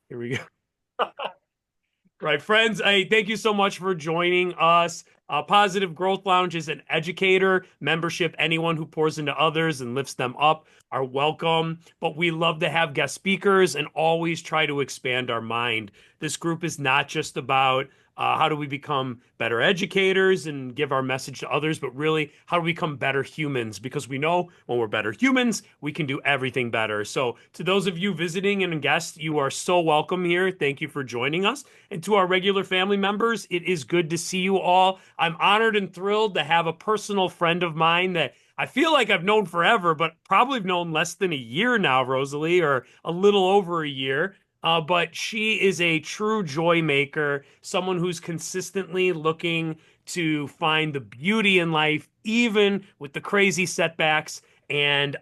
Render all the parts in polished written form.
Here we go. Right, friends. Hey, thank you so much for joining us. Positive Growth Lounge is an educator membership. Anyone who pours into others and lifts them up are welcome. But we love to have guest speakers and always try to expand our mind. This group is not just about how do we become better educators and give our message to others, but really how do we become better humans? Because we know when we're better humans, we can do everything better. So, to those of you visiting and guests, you are so welcome here. Thank you for joining us. And to our regular family members, it is good to see you all. I'm honored and thrilled to have a personal friend of mine that I feel like I've known forever, but probably have known less than a year now, Rosalie, or a little over a year. But she is a true joy maker, someone who's consistently looking to find the beauty in life, even with the crazy setbacks and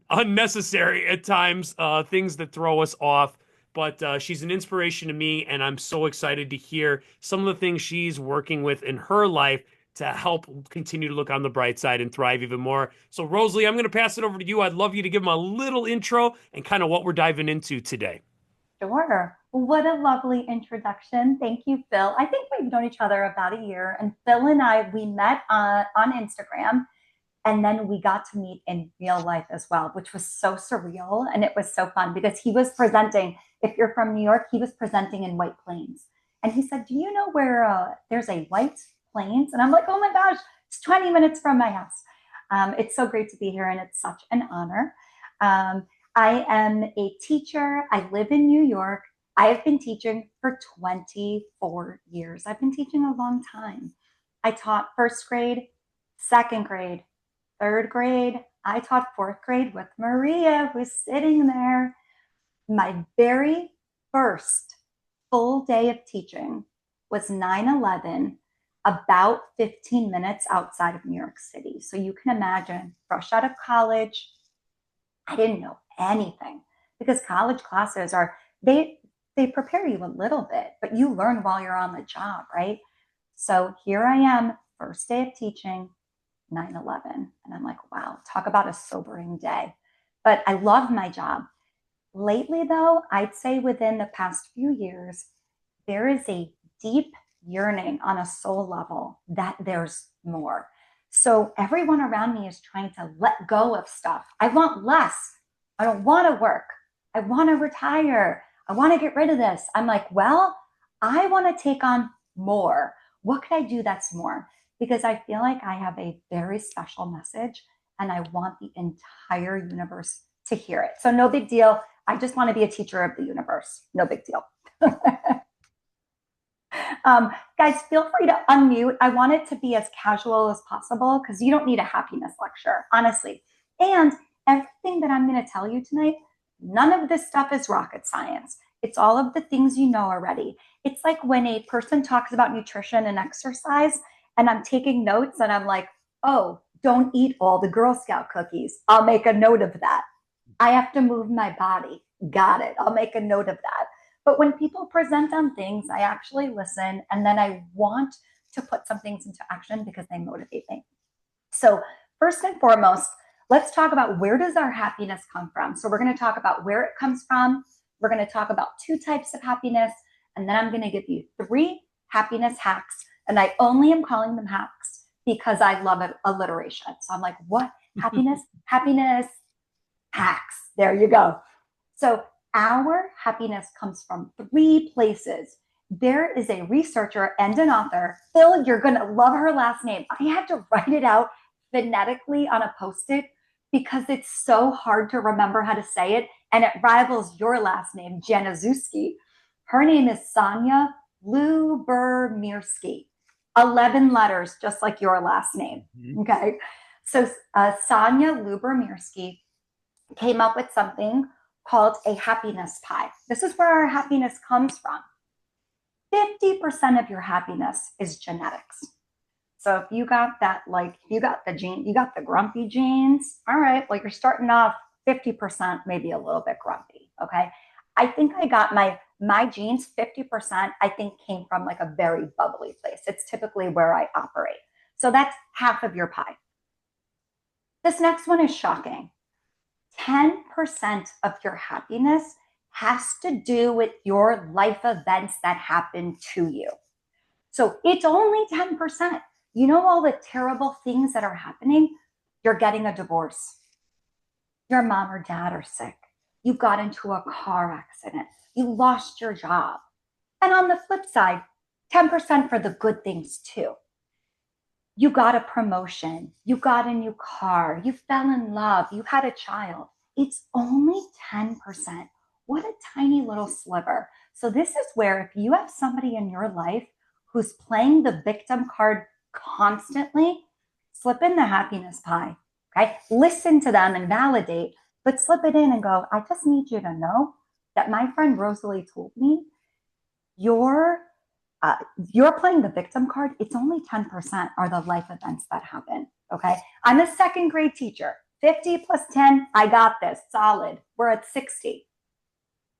unnecessary at times things that throw us off. But she's an inspiration to me, and I'm so excited to hear some of the things she's working with in her life to help continue to look on the bright side and thrive even more. So, Rosalie, I'm going to pass it over to you. I'd love you to give them a little intro and kind of what we're diving into today. Sure. What a lovely introduction. Thank you, Phil. I think we've known each other about a year, and Phil and I, we met on Instagram, and then we got to meet in real life as well, which was so surreal. And it was so fun because he was presenting, if you're from New York, he was presenting in White Plains. And he said, do you know where there's a White Plains? And I'm like, oh my gosh, it's 20 minutes from my house. It's so great to be here, and it's such an honor. Um, I am a teacher. I live in New York. I have been teaching for 24 years. I've been teaching a long time. I taught first grade, second grade, third grade. I taught fourth grade with Maria, who's sitting there. My very first full day of teaching was 9/11, about 15 minutes outside of New York City. So you can imagine, fresh out of college, I didn't know anything because college classes are they prepare you a little bit, but you learn while you're on the job, right? So here I am, first day of teaching, 9/11, and I'm like, wow, talk about a sobering day. But I love my job. Lately, though, I'd say within the past few years, there is a deep yearning on a soul level that there's more. So everyone around me is trying to let go of stuff. I want less. I don't want to work. I want to retire. I want to get rid of this. I'm like, well, I want to take on more. What can I do that's more? Because I feel like I have a very special message and I want the entire universe to hear it. So, no big deal. I just want to be a teacher of the universe. No big deal. Guys, feel free to unmute. I want it to be as casual as possible because you don't need a happiness lecture, honestly. And everything that I'm going to tell you tonight, none of this stuff is rocket science. It's all of the things you know already. It's like when a person talks about nutrition and exercise, and I'm taking notes and I'm like, oh, don't eat all the Girl Scout cookies. I'll make a note of that. I have to move my body. Got it. I'll make a note of that. But when people present on things, I actually listen and then I want to put some things into action because they motivate me. So, first and foremost, let's talk about where does our happiness come from? So, we're going to talk about where it comes from. We're going to talk about two types of happiness, and then I'm going to give you three happiness hacks. And I only am calling them hacks because I love alliteration. So, I'm like, what? Happiness, happiness, hacks. There you go. So, our happiness comes from three places. There is a researcher and an author. Phil, you're going to love her last name. I had to write it out phonetically on a post it because it's so hard to remember how to say it. And it rivals your last name, Januszewski. Her name is Sonia Lubermirsky. 11 letters, just like your last name. Mhm. Okay. So, Sonia Lubermirsky came up with something called a happiness pie. This is where our happiness comes from. 50% of your happiness is genetics. So if you got that, like you got the gene, you got the grumpy genes, all right, well, you're starting off 50%, maybe a little bit grumpy. Okay. I think I got my genes 50%, I think came from like a very bubbly place. It's typically where I operate. So that's half of your pie. This next one is shocking. 10% of your happiness has to do with your life events that happen to you. So it's only 10%. You know, all the terrible things that are happening? You're getting a divorce. Your mom or dad are sick. You got into a car accident. You lost your job. And on the flip side, 10% for the good things too. You got a promotion, you got a new car, you fell in love, you had a child. It's only 10%. What a tiny little sliver. So, this is where if you have somebody in your life who's playing the victim card constantly, slip in the happiness pie. Okay. Listen to them and validate, but slip it in and go, I just need you to know that my friend Rosalie told me your uh, you're playing the victim card. It's only 10% are the life events that happen. Okay. I'm a second grade teacher. 50 plus 10, I got this. Solid. We're at 60.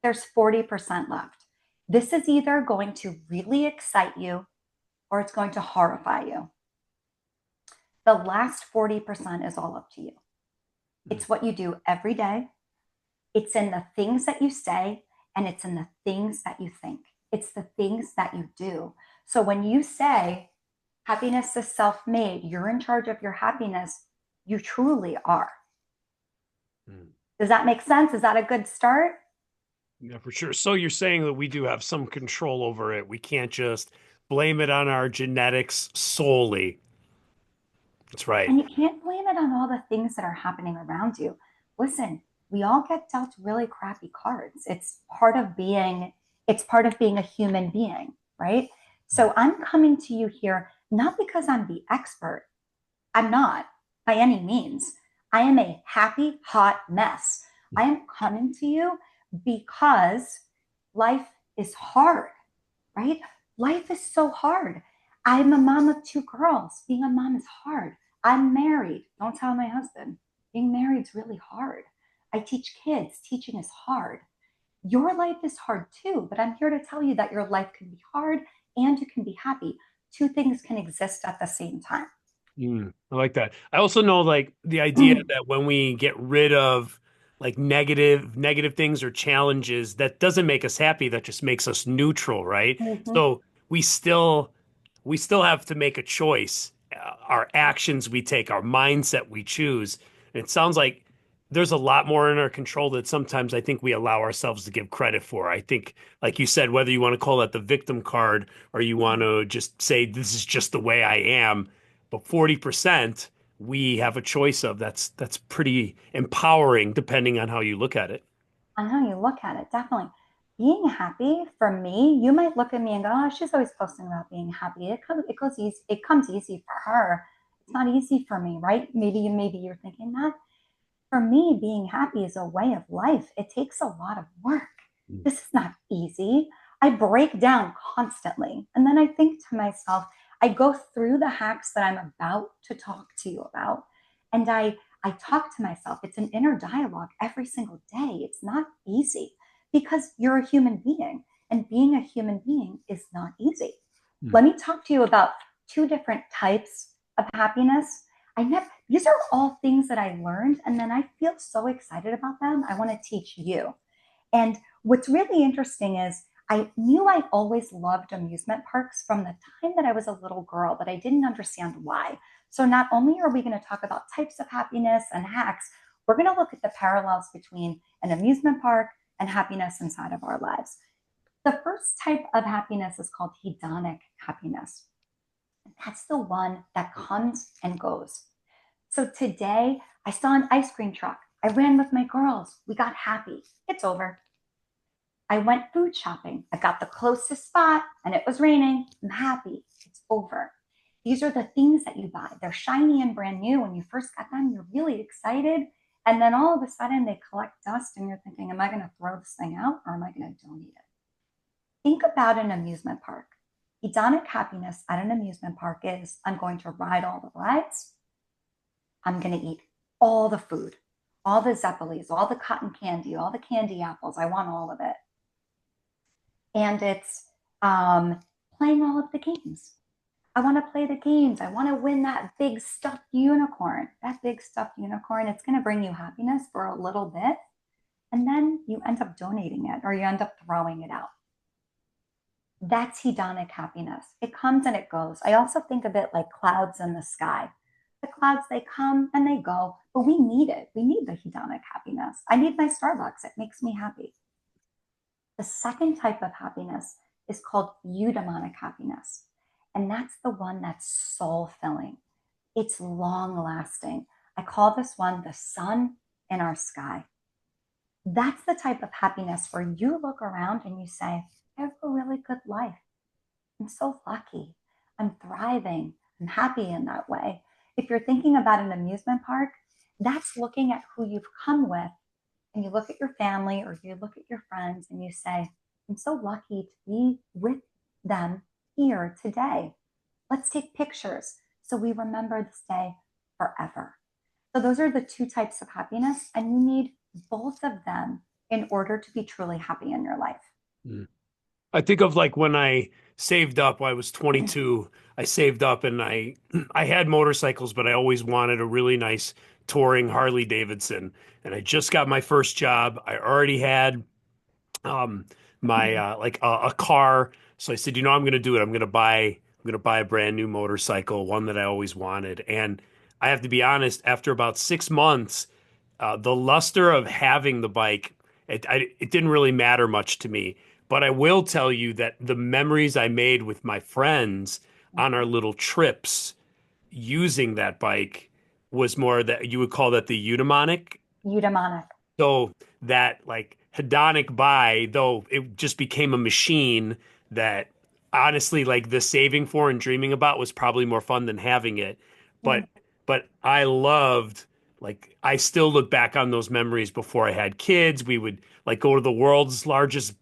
There's 40% left. This is either going to really excite you or it's going to horrify you. The last 40% is all up to you. It's what you do every day, it's in the things that you say, and it's in the things that you think. It's the things that you do. So when you say happiness is self made, you're in charge of your happiness, you truly are. Mm. Does that make sense? Is that a good start? Yeah, for sure. So you're saying that we do have some control over it. We can't just blame it on our genetics solely. That's right. And you can't blame it on all the things that are happening around you. Listen, we all get dealt really crappy cards. It's part of being a human being, right? So I'm coming to you here not because I'm the expert. I'm not by any means. I am a happy, hot mess. I am coming to you because life is hard, right? Life is so hard. I'm a mom of two girls. Being a mom is hard. I'm married. Don't tell my husband. Being married is really hard. I teach kids. Teaching is hard. Your life is hard too, but I'm here to tell you that your life can be hard and you can be happy. Two things can exist at the same time. I like that. I also know like the idea that when we get rid of like negative things or challenges, that doesn't make us happy. That just makes us neutral, right? Mhm. So we still have to make a choice. Our actions we take, our mindset we choose. And it sounds like there's a lot more in our control that sometimes I think we allow ourselves to give credit for. I think, like you said, whether you want to call that the victim card or you want to just say this is just the way I am, but 40% we have a choice of. That's pretty empowering depending on how you look at it. On how you look at it, definitely. Being happy for me, you might look at me and go, "Oh, she's always posting about being happy. It goes easy. It comes easy for her. It's not easy for me, right?" Maybe you're thinking that. For me, being happy is a way of life. It takes a lot of work. This is not easy. I break down constantly, and then I think to myself, I go through the hacks that I'm about to talk to you about, and I talk to myself. It's an inner dialogue every single day. It's not easy because you're a human being, and being a human being is not easy. Mm. Let me talk to you about two different types of happiness. These are all things that I learned, and then I feel so excited about them. I want to teach you. And what's really interesting is I knew I always loved amusement parks from the time that I was a little girl, but I didn't understand why. So, not only are we going to talk about types of happiness and hacks, we're going to look at the parallels between an amusement park and happiness inside of our lives. The first type of happiness is called hedonic happiness. That's the one that comes and goes. So today I saw an ice cream truck. I ran with my girls. We got happy. It's over. I went food shopping. I got the closest spot and it was raining. I'm happy. It's over. These are the things that you buy. They're shiny and brand new. When you first got them, you're really excited. And then all of a sudden they collect dust and you're thinking, am I going to throw this thing out or am I going to donate it? Think about an amusement park. Hedonic happiness at an amusement park is I'm going to ride all the rides. I'm going to eat all the food, all the Zeppelis, all the cotton candy, all the candy apples. I want all of it. And it's playing all of the games. I want to play the games. I want to win that big stuffed unicorn. That big stuffed unicorn, it's going to bring you happiness for a little bit. and then you end up donating it or you end up throwing it out. That's hedonic happiness. It comes and it goes. I also think of it like clouds in the sky. The clouds, they come and they go, but we need it. We need the hedonic happiness. I need my Starbucks. It makes me happy. The second type of happiness is called eudaimonic happiness. And that's the one that's soul filling. It's long lasting. I call this one the sun in our sky. That's the type of happiness where you look around and you say, I have a really good life. I'm so lucky. I'm thriving. I'm happy in that way. If you're thinking about an amusement park, that's looking at who you've come with, and you look at your family or you look at your friends and you say, I'm so lucky to be with them here today. Let's take pictures so we remember this day forever. So, those are the two types of happiness, and you need both of them in order to be truly happy in your life. Mm. I think of like when I saved up, I was 22. I saved up and I had motorcycles, but I always wanted a really nice touring Harley Davidson. And I just got my first job. I already had um my like a car. So I said, you know, I'm gonna do it. I'm gonna buy a brand new motorcycle, one that I always wanted. And I have to be honest, after about 6 months, the luster of having the bike, it didn't really matter much to me. But I will tell you that the memories I made with my friends on our little trips using that bike was more that you would call that the eudaimonic. Eudaimonic. So that like hedonic buy, though it just became a machine that honestly, like the saving for and dreaming about was probably more fun than having it. Mm. But but I loved like I still look back on those memories before I had kids. We would like go to the world's largest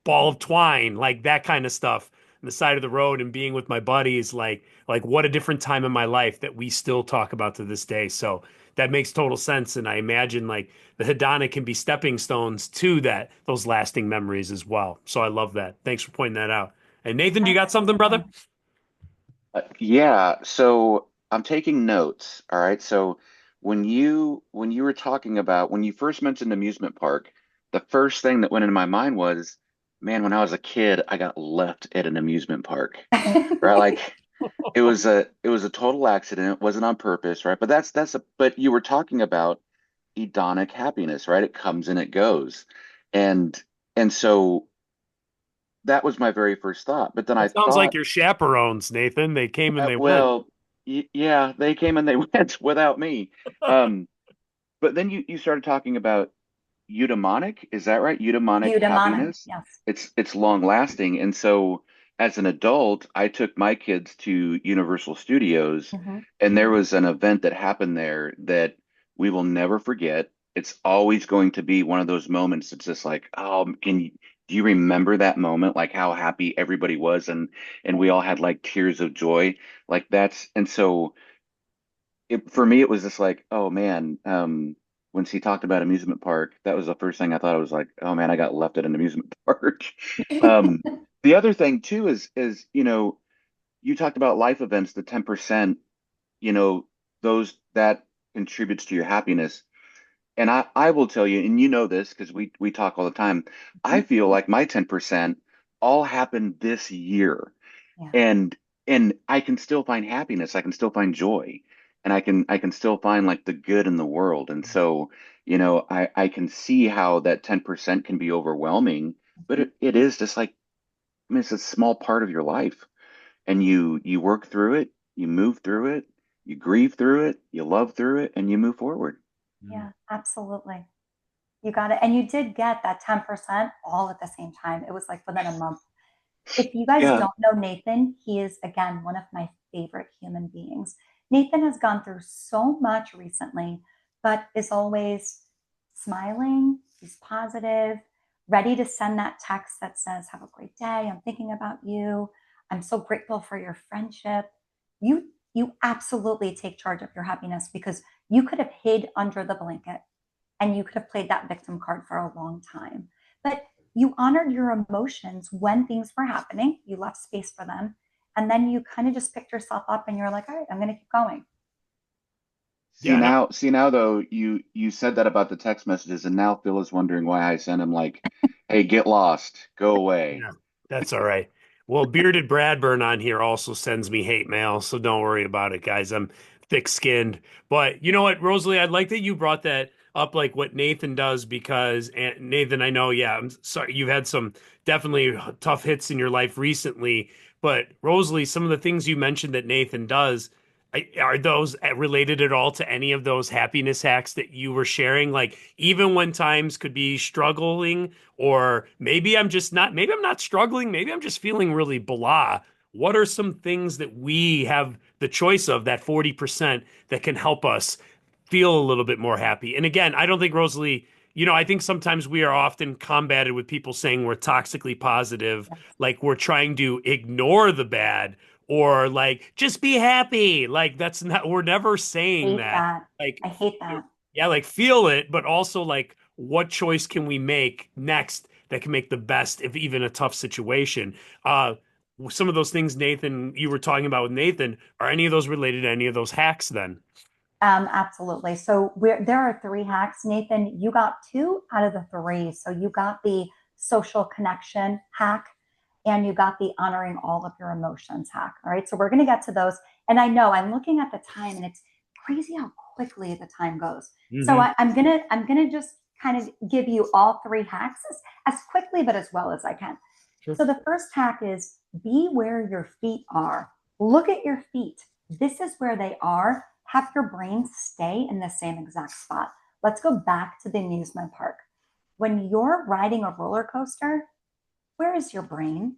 ball of twine, like that kind of stuff on the side of the road and being with my buddies, like what a different time in my life that we still talk about to this day. So that makes total sense. And I imagine like the hedonic can be stepping stones to that, those lasting memories as well. So I love that. Thanks for pointing that out. And Nathan, do you got something, brother? Absolutely. Yeah, so I'm taking notes. All right. So when you were talking about when you first mentioned amusement park, the first thing that went into my mind was, man, when I was a kid, I got left at an amusement park. Right? Like it was a total accident. It wasn't on purpose, right? But but you were talking about hedonic happiness, right? It comes and it goes. And and so that was my very first thought. But then I That sounds like thought, your chaperones, Nathan. They came and they went. well, yeah, they came and they went without me. Um, but then you started talking about eudaimonic. Is that right? Eudaimonic Eudaimonic, happiness. yes. It's long lasting. And so as an adult, I took my kids to Universal Studios, Mhm. and there was an event that happened there that we will never forget. It's always going to be one of those moments. It's just like, oh, do you remember that moment? Like how happy everybody was, and we all had like tears of joy. Like that's and so for me, it was just like, oh man, when she talked about amusement park, that was the first thing I thought. I was like, oh man, I got left at an amusement park. Um, the other thing too is you talked about life events, the 10%, you know, those that contributes to your happiness. And I will tell you, and you know this because we talk all the time. I feel like my 10% all happened this year, Yeah. and I can still find happiness. I can still find joy, and I can still find like the good in the world. And so, I can see how that 10% can be overwhelming, but it is just like, I mean, it's a small part of your life, and you work through it, you move through it, you grieve through it, you love through it, and you move forward. Yeah, absolutely. You got it. And you did get that 10% all at the same time. It was like within a month. If you guys Yeah. don't know Nathan, he is, again, one of my favorite human beings. Nathan has gone through so much recently, but is always smiling. He's positive, ready to send that text that says, have a great day. I'm thinking about you. I'm so grateful for your friendship. You absolutely take charge of your happiness because you could have hid under the blanket and you could have played that victim card for a long time. But you honored your emotions when things were happening. You left space for them. And then you kind of just picked yourself up and you're like, all right, I'm going to keep going. Yeah, no, See now though, you said that about the text messages, and now Phil is wondering why I sent him like, "Hey, get lost, go away." yeah, that's all right. Well, Bearded Bradburn on here also sends me hate mail, so don't worry about it, guys. I'm thick-skinned. But you know what, Rosalie, I'd like that you brought that up, like what Nathan does, because and Nathan, I know, yeah, I'm sorry, you've had some definitely tough hits in your life recently, but Rosalie, some of the things you mentioned that Nathan does, are those related at all to any of those happiness hacks that you were sharing? Like, even when times could be struggling, or maybe I'm not struggling, maybe I'm just feeling really blah. What are some things that we have the choice of, that 40% that can help us feel a little bit more happy? And again, I don't think Rosalie, I think sometimes we are often combated with people saying we're toxically positive, like we're trying to ignore the bad or like just be happy. Like that's not, we're never saying Hate that. that. Like, I hate that. yeah, like feel it, but also like what choice can we make next that can make the best of even a tough situation? Some of those things, Nathan, you were talking about with Nathan, are any of those related to any of those hacks then? Absolutely. So there are three hacks. Nathan, you got two out of the three. So you got the social connection hack and you got the honoring all of your emotions hack. All right. So we're going to get to those. And I know I'm looking at the time and it's crazy how quickly the time goes. So Hmm. I'm gonna just kind of give you all three hacks as quickly but as well as I can. Sure. So the first hack is be where your feet are. Look at your feet. This is where they are. Have your brain stay in the same exact spot. Let's go back to the amusement park. When you're riding a roller coaster, where is your brain?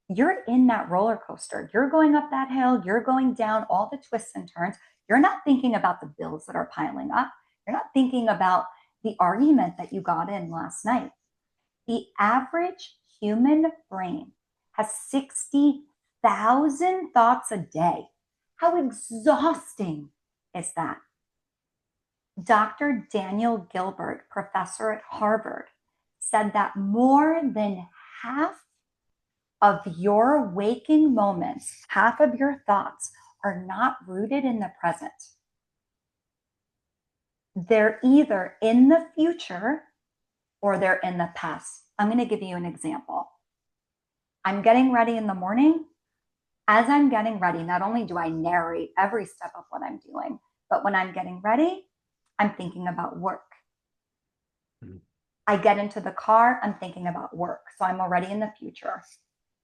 You're in that roller coaster. You're going up that hill, you're going down all the twists and turns. You're not thinking about the bills that are piling up. You're not thinking about the argument that you got in last night. The average human brain has 60,000 thoughts a day. How exhausting is that? Dr. Daniel Gilbert, professor at Harvard, said that more than half of your waking moments, half of your thoughts are not rooted in the present. They're either in the future or they're in the past. I'm going to give you an example. I'm getting ready in the morning. As I'm getting ready, not only do I narrate every step of what I'm doing, but when I'm getting ready, I'm thinking about work. I get into the car, I'm thinking about work. So I'm already in the future.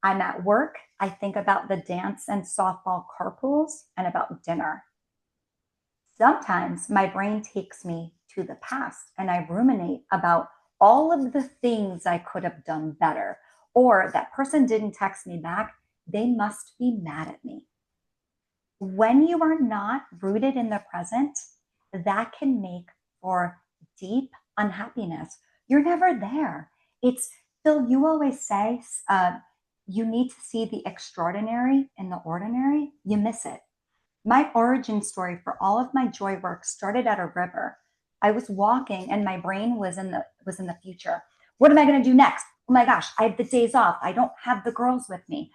I'm at work, I think about the dance and softball carpools and about dinner. Sometimes my brain takes me to the past and I ruminate about all of the things I could have done better. Or that person didn't text me back, they must be mad at me. When you are not rooted in the present, that can make for deep unhappiness. You're never there. It's Phil, you always say you need to see the extraordinary in the ordinary. You miss it. My origin story for all of my joy work started at a river. I was walking and my brain was in the future. What am I going to do next? Oh my gosh, I have the days off. I don't have the girls with me.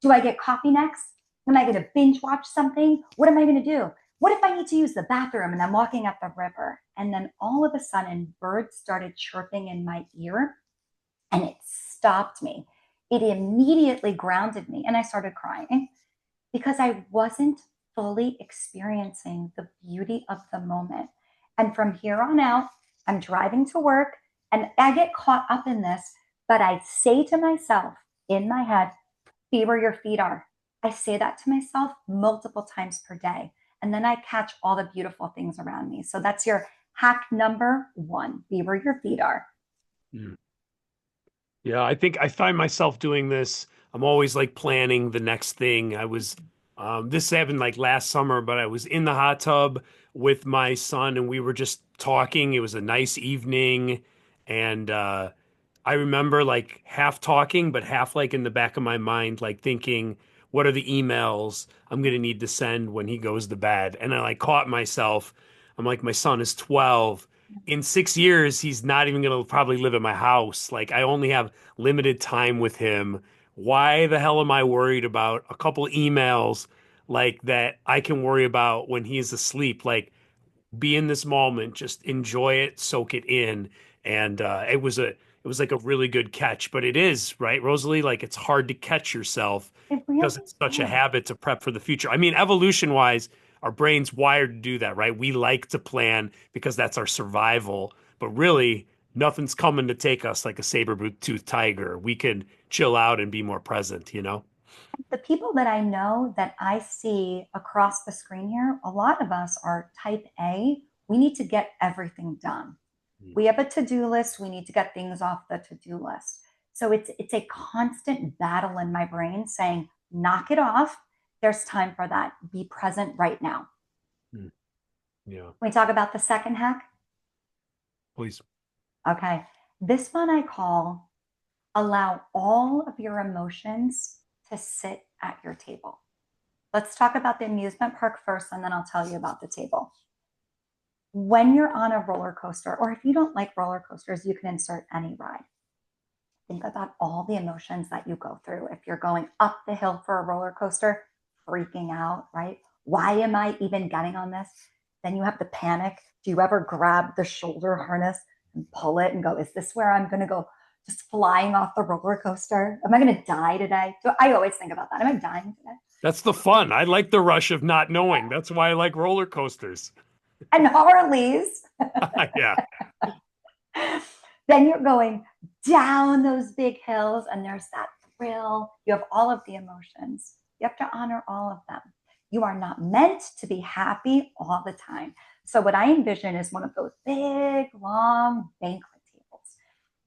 Do I get coffee next? Am I going to binge watch something? What am I going to do? What if I need to use the bathroom and I'm walking at the river? And then all of a sudden, birds started chirping in my ear and it stopped me. It immediately grounded me and I started crying because I wasn't fully experiencing the beauty of the moment. And from here on out, I'm driving to work and I get caught up in this, but I say to myself in my head, be where your feet are. I say that to myself multiple times per day. And then I catch all the beautiful things around me. So that's your hack number one, be where your feet are. Mm. Yeah, I think I find myself doing this. I'm always like planning the next thing. This happened like last summer, but I was in the hot tub with my son and we were just talking. It was a nice evening. And I remember like half talking, but half like in the back of my mind, like thinking, what are the emails I'm going to need to send when he goes to bed? And I like caught myself. I'm like, my son is 12. In 6 years, he's not even going to probably live at my house. Like, I only have limited time with him. Why the hell am I worried about a couple emails like that I can worry about when he's asleep. Like be in this moment, just enjoy it, soak it in. And it was like a really good catch. But it is, right, Rosalie, like it's hard to catch yourself It because really it's such a is. habit to prep for the future. I mean, evolution wise, our brain's wired to do that, right? We like to plan because that's our survival. But really, nothing's coming to take us like a saber-toothed tiger. We can chill out and be more present, you know? The people that I know that I see across the screen here, a lot of us are type A. We need to get everything done. Mm. We have a to-do list. We need to get things off the to-do list. So it's a constant battle in my brain saying, knock it off. There's time for that. Be present right now. Mm. Yeah, Can we talk about the second hack? please. Okay. This one I call allow all of your emotions to sit at your table. Let's talk about the amusement park first, and then I'll tell you about the table. When you're on a roller coaster, or if you don't like roller coasters, you can insert any ride. Think about all the emotions that you go through. If you're going up the hill for a roller coaster, freaking out, right? Why am I even getting on this? Then you have the panic. Do you ever grab the shoulder harness and pull it and go, is this where I'm going to go just flying off the roller coaster? Am I going to die today? So I always think about that. Am I dying today? That's the fun. I like the rush of not knowing. That's why I like roller coasters. And Harleys. Yeah. Then you're going down those big hills, and there's that thrill. You have all of the emotions. You have to honor all of them. You are not meant to be happy all the time. So, what I envision is one of those big, long banquet tables.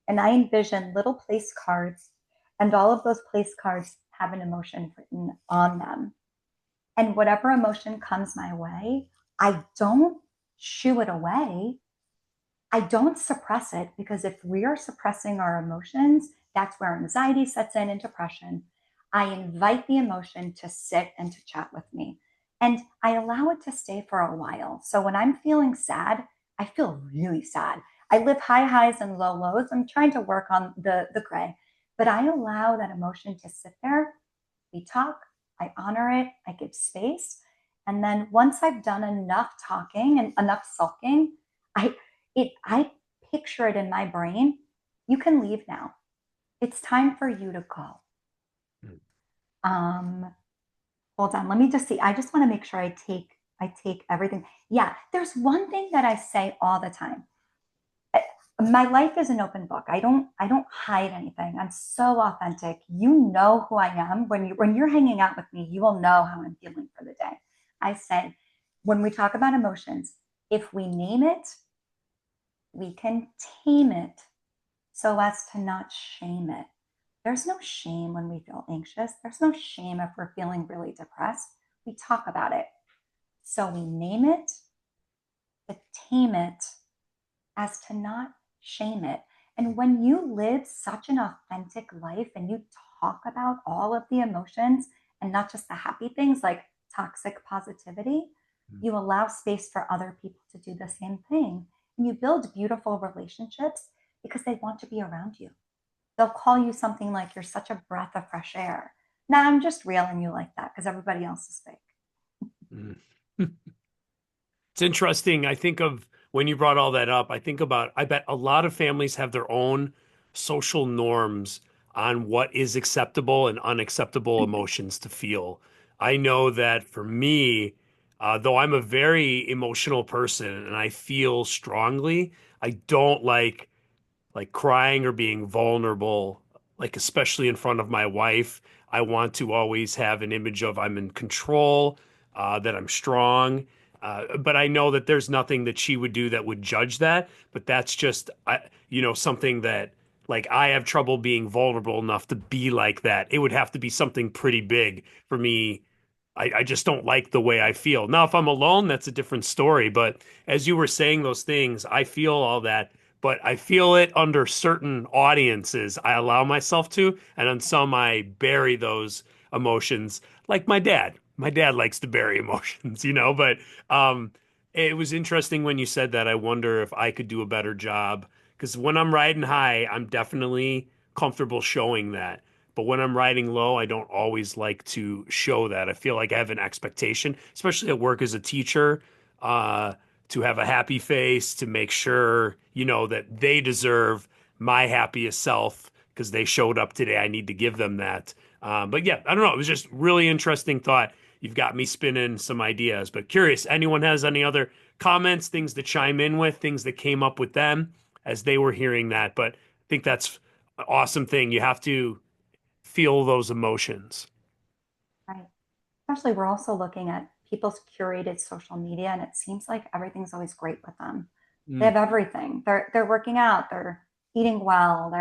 And I envision little place cards, and all of those place cards have an emotion written on them. And whatever emotion comes my way, I don't shoo it away. I don't suppress it, because if we are suppressing our emotions, that's where anxiety sets in and depression. I invite the emotion to sit and to chat with me. And I allow it to stay for a while. So when I'm feeling sad, I feel really sad. I live high highs and low lows. I'm trying to work on the gray, but I allow that emotion to sit there. We talk, I honor it, I give space. And then once I've done enough talking and enough sulking, I I picture it in my brain. You can leave now. It's time for you to go. Mm. Um, Hold on. Let me just see. I just want to make sure I take everything. Yeah, there's one thing that I say all the time. My life is an open book. I don't hide anything. I'm so authentic. You know who I am. When you're hanging out with me, you will know how I'm feeling for the day. I say, when we talk about emotions, if we name it, we can tame it so as to not shame it. There's no shame when we feel anxious. There's no shame if we're feeling really depressed. We talk about it. So we name it, to tame it, as to not shame it. And when you live such an authentic life and you talk about all of the emotions and not just the happy things like toxic positivity, Mm. you allow space for other people to do the same thing. And you build beautiful relationships because they want to be around you. They'll call you something like, you're such a breath of fresh air. Nah, I'm just reeling you like that because everybody else is fake. Mm. It's interesting. I think of when you brought all that up, I think about, I bet a lot of families have their own social norms on what is acceptable and unacceptable emotions to feel. I know that for me, though I'm a very emotional person and I feel strongly, I don't like crying or being vulnerable, like especially in front of my wife. I want to always have an image of I'm in control, that I'm strong. But I know that there's nothing that she would do that would judge that. But that's just, something that like I have trouble being vulnerable enough to be like that. It would have to be something pretty big for me. I just don't like the way I feel. Now, if I'm alone, that's a different story. But as you were saying those things, I feel all that, but I feel it under certain audiences. I allow myself to, and on some I bury those emotions, like my dad. My dad likes to bury emotions, but um, it was interesting when you said that. I wonder if I could do a better job because when I'm riding high, I'm definitely comfortable showing that. But when I'm riding low, I don't always like to show that. I feel like I have an expectation, especially at work as a teacher, uh, to have a happy face, to make sure, that they deserve my happiest self because they showed up today. I need to give them that. But yeah, I don't know. It was just really interesting thought. You've got me spinning some ideas, but curious, anyone has any other comments, things to chime in with, things that came up with them as they were hearing that. But I think that's an awesome thing. You have to feel those emotions. Right. Especially, we're also looking at people's curated social media, and it seems like everything's always great with them. They Mm. have everything. They're working out. They're eating well.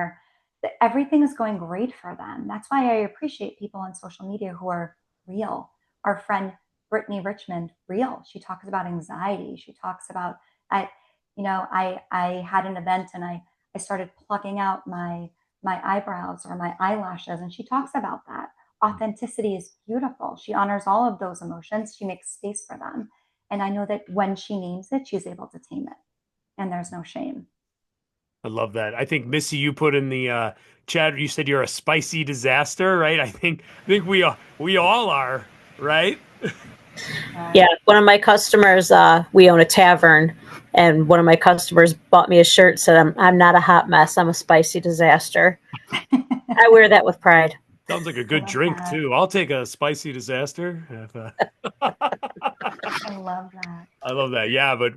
Everything is going great for them. That's why I appreciate people on social media who are real. Our friend Brittany Richmond, real. She talks about anxiety. She talks about I had an event and I started plucking out my eyebrows or my eyelashes, and she talks about that. Authenticity is beautiful. She honors all of those emotions. She makes space for them. And I know that when she names it, she's able to tame it. And there's no shame. I love that. I think Missy, you put in the chat. You said you're a spicy disaster, right? I think we all are, right? Right. Yeah, one of my customers, we own a tavern, and one of my customers bought me a shirt said, I'm not a hot mess, I'm a spicy disaster. I wear that with pride. Sounds like a I good love drink that. too. I'll take a spicy disaster. I love that. I love that. Yeah, but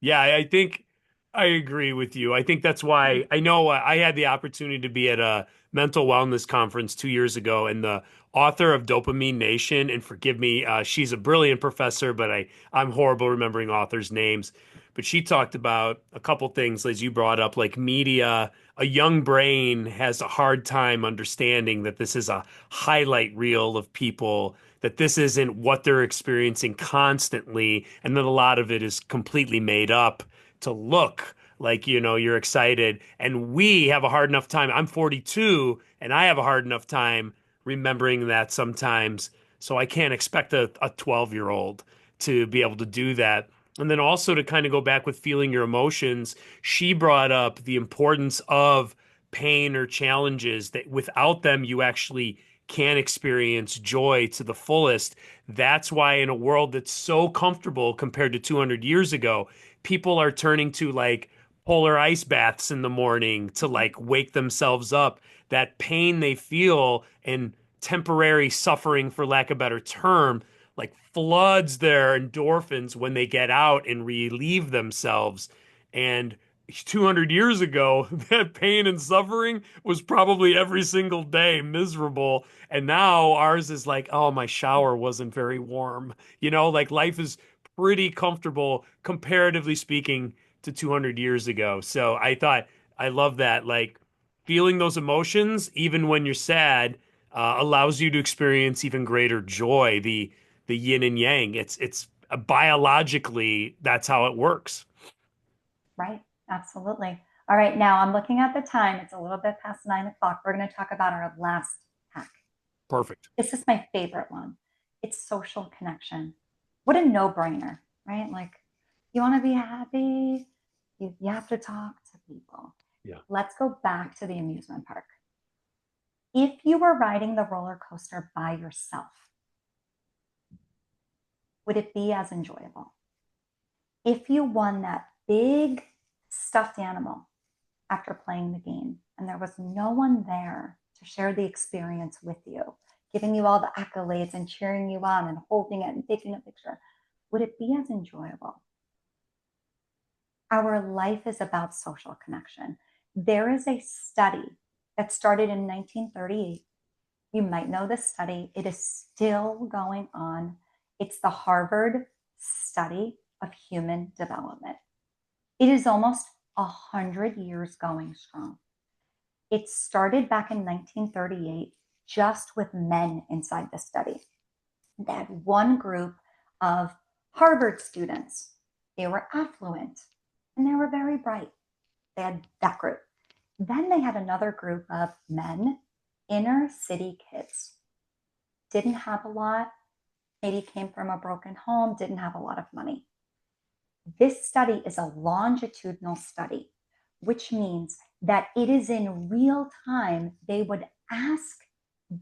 yeah, I think I agree with you. I think that's why I know I had the opportunity to be at a mental wellness conference 2 years ago, and the author of Dopamine Nation, and forgive me, she's a brilliant professor, but I'm horrible remembering authors' names. But she talked about a couple things, as you brought up, like media. A young brain has a hard time understanding that this is a highlight reel of people, that this isn't what they're experiencing constantly, and that a lot of it is completely made up to look like you're excited. And we have a hard enough time. I'm 42 and I have a hard enough time remembering that sometimes. So I can't expect a 12-year-old to be able to do that. And then also to kind of go back with feeling your emotions, she brought up the importance of pain or challenges, that without them you actually can experience joy to the fullest. That's why in a world that's so comfortable compared to 200 years ago, people are turning to like polar ice baths in the morning to like wake themselves up. That pain they feel and temporary suffering, for lack of a better term, like floods their endorphins when they get out and relieve themselves. And 200 years ago, that pain and suffering was probably every single day miserable. And now ours is like, oh, my shower wasn't very warm. Like life is pretty comfortable, comparatively speaking, to 200 years ago. So I thought, I love that. Like feeling those emotions, even when you're sad, allows you to experience even greater joy. The yin and yang. It's biologically, that's how it works. Right. Absolutely. All right. Now I'm looking at the time. It's a little bit past 9 o'clock. We're going to talk about our last hack. Perfect. This is my favorite one. It's social connection. What a no brainer, right? Like, you want to be happy, you have to talk to people. Yeah. Let's go back to the amusement park. If you were riding the roller coaster by yourself, would it be as enjoyable? If you won that big stuffed animal after playing the game and there was no one there to share the experience with you, giving you all the accolades and cheering you on and holding it and taking a picture, would it be as enjoyable? Our life is about social connection. There is a study that started in 1938. You might know this study. It is still going on. It's the Harvard Study of Human Development. It is almost 100 years going strong. It started back in 1938 just with men inside the study. They had one group of Harvard students. They were affluent and they were very bright. They had that group. Then they had another group of men, inner city kids. Didn't have a lot, maybe came from a broken home, didn't have a lot of money. This study is a longitudinal study, which means that it is in real time. They would ask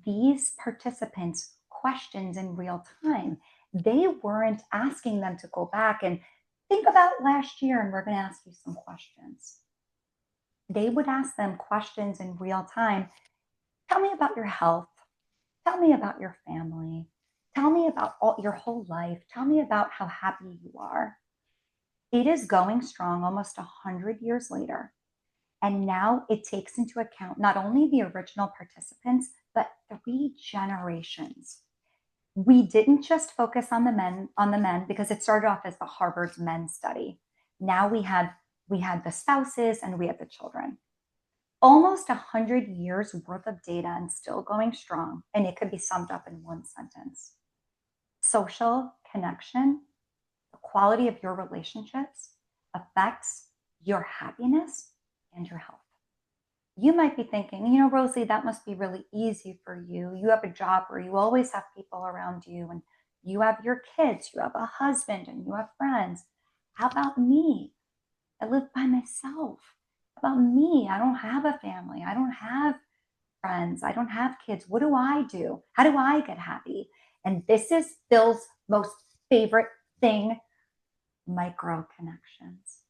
these participants questions in real time. They weren't asking them to go back and think about last year and we're going to ask you some questions. They would ask them questions in real time. Tell me about your health. Tell me about your family. Tell me about your whole life. Tell me about how happy you are. It is going strong almost 100 years later. And now it takes into account not only the original participants, but 3 generations. We didn't just focus on the men because it started off as the Harvard's men study. Now we had the spouses and we had the children. Almost 100 years worth of data and still going strong. And it could be summed up in one sentence. Social connection, the quality of your relationships affects your happiness and your health. You might be thinking, Rosalie, that must be really easy for you. You have a job where you always have people around you and you have your kids, you have a husband and you have friends. How about me? I live by myself. How about me? I don't have a family. I don't have friends. I don't have kids. What do I do? How do I get happy? And this is Phil's most favorite thing, micro connections.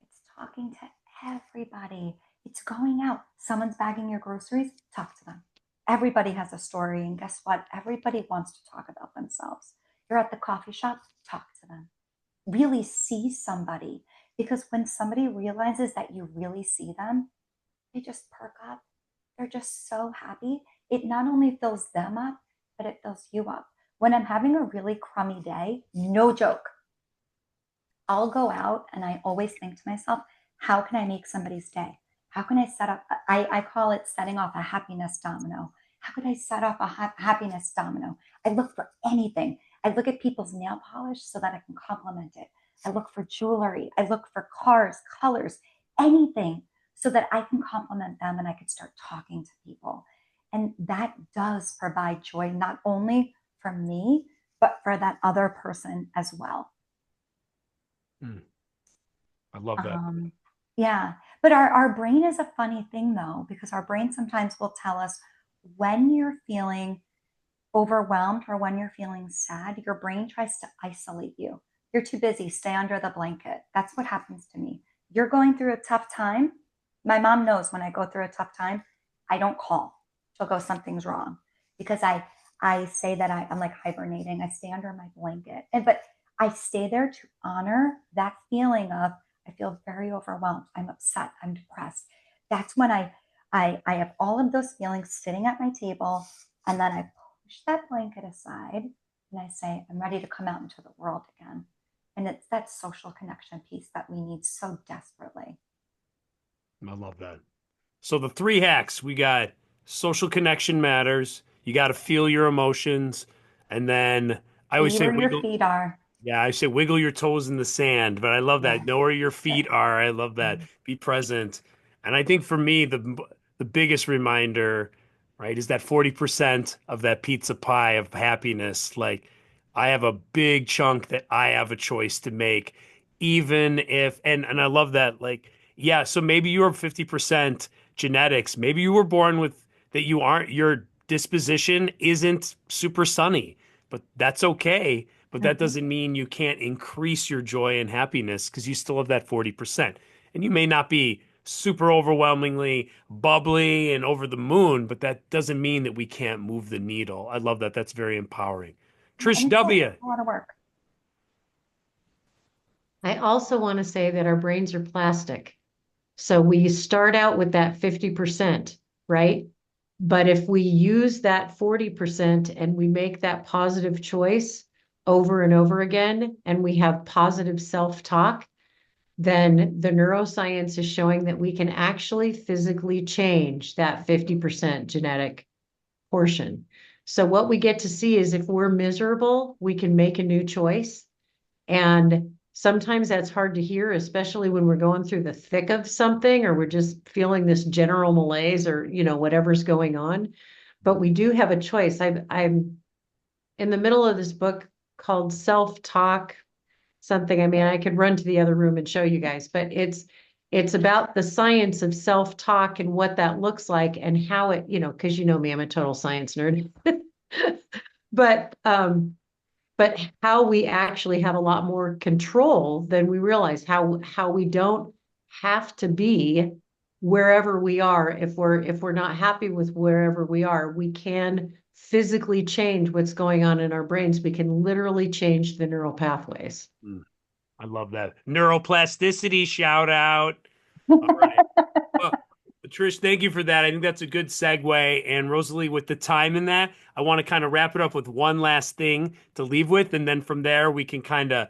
It's talking to everybody. It's going out. Someone's bagging your groceries, talk to them. Everybody has a story. And guess what? Everybody wants to talk about themselves. You're at the coffee shop, talk to them. Really see somebody. Because when somebody realizes that you really see them, they just perk up. They're just so happy. It not only fills them up, but it fills you up. When I'm having a really crummy day, no joke, I'll go out and I always think to myself, how can I make somebody's day? How can I set up, I call it setting off a happiness domino. How could I set off a happiness domino? I look for anything. I look at people's nail polish so that I can compliment it. I look for jewelry. I look for cars, colors, anything so that I can compliment them and I could start talking to people. And that does provide joy, not only for me, but for that other person as well. I love that. Yeah. But our brain is a funny thing though, because our brain sometimes will tell us when you're feeling overwhelmed or when you're feeling sad, your brain tries to isolate you. You're too busy, stay under the blanket. That's what happens to me. You're going through a tough time. My mom knows when I go through a tough time, I don't call. She'll go, something's wrong. Because I say that I'm like hibernating. I stay under my blanket. But I stay there to honor that feeling of, I feel very overwhelmed. I'm upset. I'm depressed. That's when I have all of those feelings sitting at my table. And then I push that blanket aside and I say, I'm ready to come out into the world again. And it's that social connection piece that we need so desperately. I love that. So the 3 hacks, we got social connection matters. You got to feel your emotions. And then I always See say where your wiggle. feet are. Yeah, I say wiggle your toes in the sand, but I love that. Yes. Know where your feet are. I love that. Be present. And I think for me, the biggest reminder, right, is that 40% of that pizza pie of happiness. Like I have a big chunk that I have a choice to make, even if, and I love that. Like, yeah, so maybe you are 50% genetics. Maybe you were born with that you aren't, your disposition isn't super sunny, but that's okay. But that Mm-hmm. doesn't mean you can't increase your joy and happiness because you still have that 40%. And you may not be super overwhelmingly bubbly and over the moon, but that doesn't mean that we can't move the needle. I love that. That's very empowering. And Trish it takes W. a lot of work. I also want to say that our brains are plastic. So we start out with that 50%, right? But if we use that 40% and we make that positive choice over and over again, and we have positive self-talk, then the neuroscience is showing that we can actually physically change that 50% genetic portion. So what we get to see is if we're miserable, we can make a new choice. And sometimes that's hard to hear, especially when we're going through the thick of something or we're just feeling this general malaise or, whatever's going on. But we do have a choice. I'm in the middle of this book called Self-Talk something. I mean, I could run to the other room and show you guys, but It's about the science of self-talk and what that looks like and how it, because you know me, I'm a total science nerd. But but how we actually have a lot more control than we realize, how we don't have to be wherever we are. If we're not happy with wherever we are, we can physically change what's going on in our brains. We can literally change the neural pathways. I love that. Neuroplasticity shout out. All right. Well, Trish, thank you for that. I think that's a good segue. And Rosalie, with the time in that, I want to kind of wrap it up with one last thing to leave with. And then from there, we can kind of,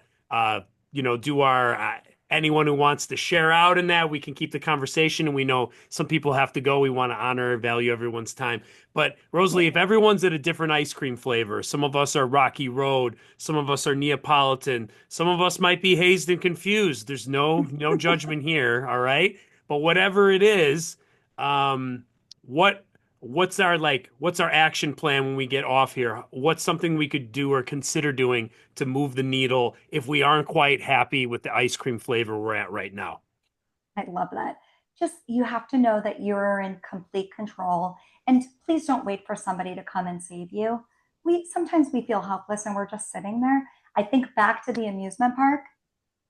do our, anyone who wants to share out in that, we can keep the conversation. And we know some people have to go. We want to honor and value everyone's time. But Rosalie, if everyone's at a different ice cream flavor, some of us are Rocky Road, some of us are Neapolitan, some of us might be hazed and confused. There's no judgment here. All right. But whatever it is, um, what what's our action plan when we get off here? What's something we could do or consider doing to move the needle if we aren't quite happy with the ice cream flavor we're at right now? I love that. Just you have to know that you're in complete control. And please don't wait for somebody to come and save you. We sometimes we feel helpless and we're just sitting there. I think back to the amusement park.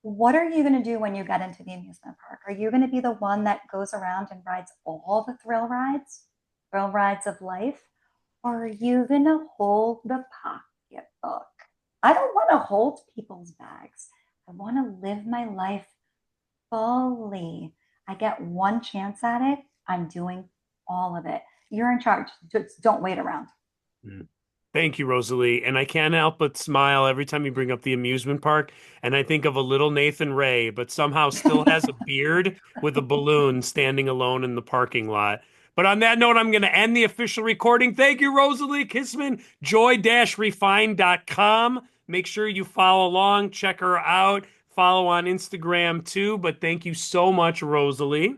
What are you going to do when you get into the amusement park? Are you going to be the one that goes around and rides all the thrill rides of life? Or are you going to hold the pocketbook? I don't want to hold people's bags. I want to live my life fully. I get one chance at it. I'm doing all of it. You're in charge. Just don't wait around. Mm. Thank you, Rosalie. And I can't help but smile every time you bring up the amusement park. And I think of a little Nathan Ray, but somehow still has a beard with a balloon standing alone in the parking lot. But on that note, I'm going to end the official recording. Thank you, Rosalie Kissmann, joy-refine.com. Make sure you follow along, check her out, follow on Instagram too. But thank you so much, Rosalie.